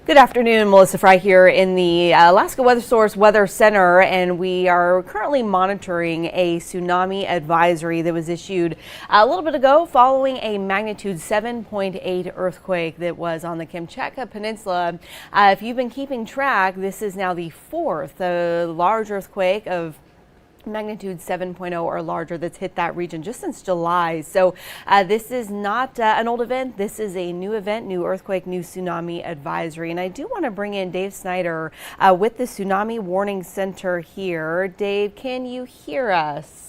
Good afternoon, Melissa Fry here in the Alaska Weather Source Weather Center, and we are currently monitoring a tsunami advisory that was issued a little bit ago following a magnitude 7.8 earthquake that was on the Kamchatka Peninsula. If you've been keeping track, this is now the fourth large earthquake of magnitude 7.0 or larger that's hit that region just since July. So this is not an old event. This is a new event, new earthquake, new tsunami advisory. And I do want to bring in Dave Snyder with the Tsunami Warning Center here. Dave, can you hear us?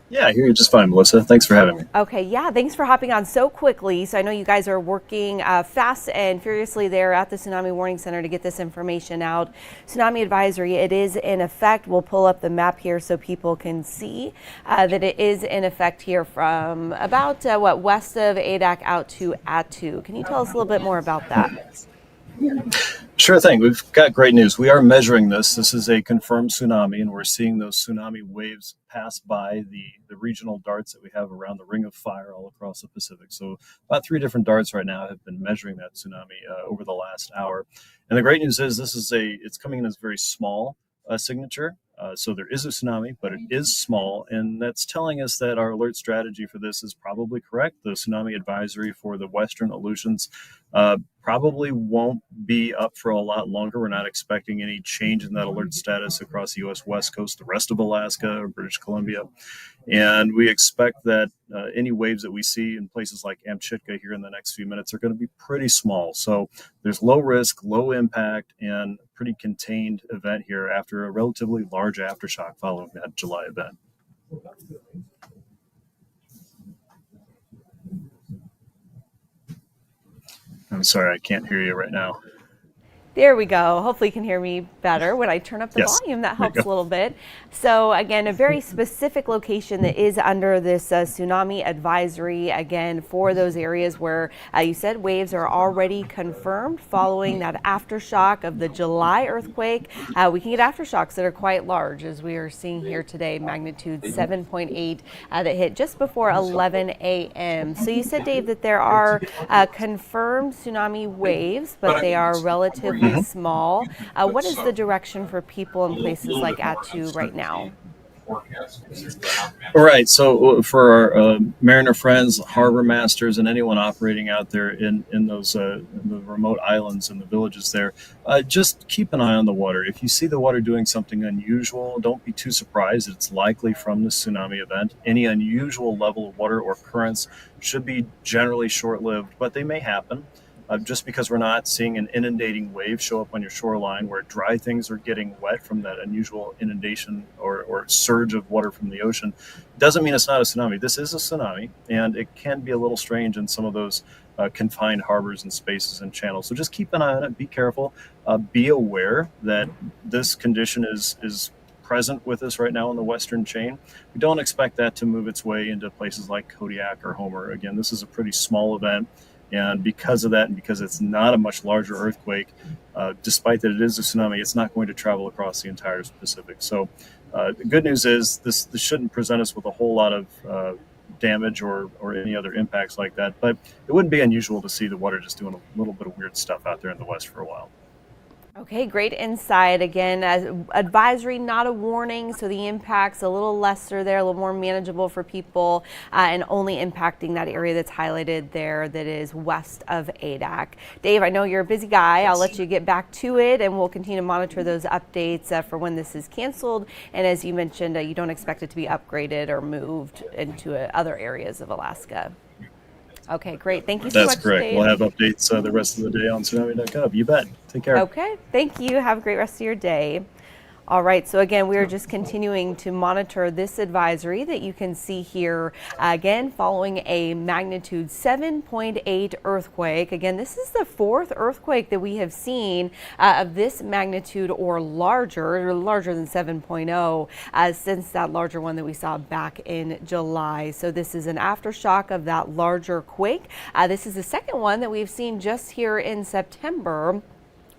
Yeah, I hear you just fine, Melissa. Thanks for having me. Okay, yeah, thanks for hopping on so quickly. So I know you guys are working fast and furiously there at the Tsunami Warning Center to get this information out. Tsunami advisory, it is in effect. We'll pull up the map here so people can see that it is in effect here from about west of Adak out to Attu. Can you tell us a little bit more about that? Sure thing. We've got great news. We are measuring this. This is a confirmed tsunami, and we're seeing those tsunami waves pass by the regional darts that we have around the Ring of Fire all across the Pacific. So about 3 different darts right now have been measuring that tsunami over the last hour. And the great news is it's coming in as very small signature. So there is a tsunami, but it is small, and that's telling us that our alert strategy for this is probably correct. The tsunami advisory for the western Aleutians probably won't be up for a lot longer. We're not expecting any change in that alert status across the U.S. West Coast, the rest of Alaska, or British Columbia. And we expect that any waves that we see in places like Kamchatka here in the next few minutes are going to be pretty small. So there's low risk, low impact, and pretty contained event here after a relatively large aftershock following that July event. I'm sorry, I can't hear you right now. There we go. Hopefully you can hear me better when I turn up the Yes, volume. That there you helps a go. little bit. So again, a very specific location that is under this tsunami advisory, again, for those areas where you said waves are already confirmed following that aftershock of the July earthquake. We can get aftershocks that are quite large, as we are seeing here today, magnitude 7.8 that hit just before 11 a.m. So you said, Dave, that there are confirmed tsunami waves, but they are relatively small. What is the direction for people in places like Attu right now? All right. So for our mariner friends, harbor masters, and anyone operating out there in those the remote islands and the villages there, just keep an eye on the water. If you see the water doing something unusual, don't be too surprised. It's likely from the tsunami event. Any unusual level of water or currents should be generally short-lived, but they may happen. Just because we're not seeing an inundating wave show up on your shoreline where dry things are getting wet from that unusual inundation or surge of water from the ocean, doesn't mean it's not a tsunami. This is a tsunami, and it can be a little strange in some of those confined harbors and spaces and channels. So just keep an eye on it. Be careful. Be aware that this condition is present with us right now on the western chain. We don't expect that to move its way into places like Kodiak or Homer. Again, this is a pretty small event. And because of that, and because it's not a much larger earthquake, despite that it is a tsunami, it's not going to travel across the entire Pacific. So the good news is this shouldn't present us with a whole lot of damage or any other impacts like that. But it wouldn't be unusual to see the water just doing a little bit of weird stuff out there in the west for a while. Okay, great insight. Again, advisory, not a warning, so the impact's a little lesser there, a little more manageable for people, and only impacting that area that's highlighted there that is west of Adak. Dave, I know you're a busy guy. I'll let you get back to it, and we'll continue to monitor those updates for when this is canceled. And as you mentioned, you don't expect it to be upgraded or moved into other areas of Alaska. Okay, great. Thank you so much, That's correct. Dave. We'll have updates the rest of the day on tsunami.gov. You bet. Take care. Okay, thank you. Have a great rest of your day. All right, so again, we are just continuing to monitor this advisory that you can see here, again, following a magnitude 7.8 earthquake. Again, this is the fourth earthquake that we have seen of this magnitude or larger than 7.0, since that larger one that we saw back in July. So this is an aftershock of that larger quake. This is the second one that we've seen just here in September.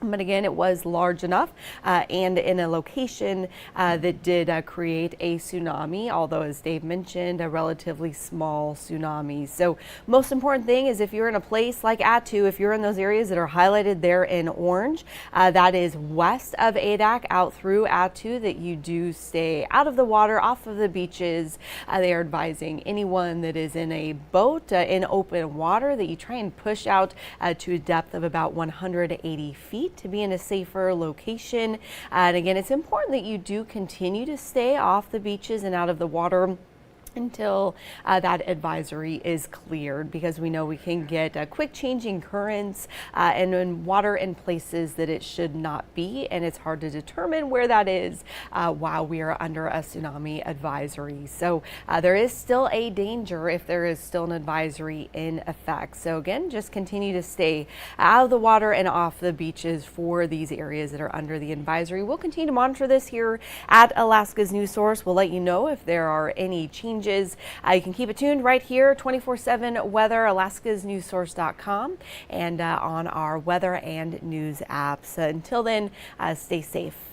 But again, it was large enough and in a location that did create a tsunami, although as Dave mentioned, a relatively small tsunami. So most important thing is if you're in a place like Attu, if you're in those areas that are highlighted there in orange, that is west of Adak out through Attu, that you do stay out of the water, off of the beaches. They are advising anyone that is in a boat in open water that you try and push out to a depth of about 180 feet to be in a safer location. And again, it's important that you do continue to stay off the beaches and out of the water until that advisory is cleared, because we know we can get quick changing currents and in water in places that it should not be, and it's hard to determine where that is while we are under a tsunami advisory. So there is still a danger if there is still an advisory in effect. So again, just continue to stay out of the water and off the beaches for these areas that are under the advisory. We'll continue to monitor this here at Alaska's News Source. We'll let you know if there are any changes. You can keep it tuned right here, 24/7 weather, alaskasnewssource.com, and on our weather and news apps. Until then, stay safe.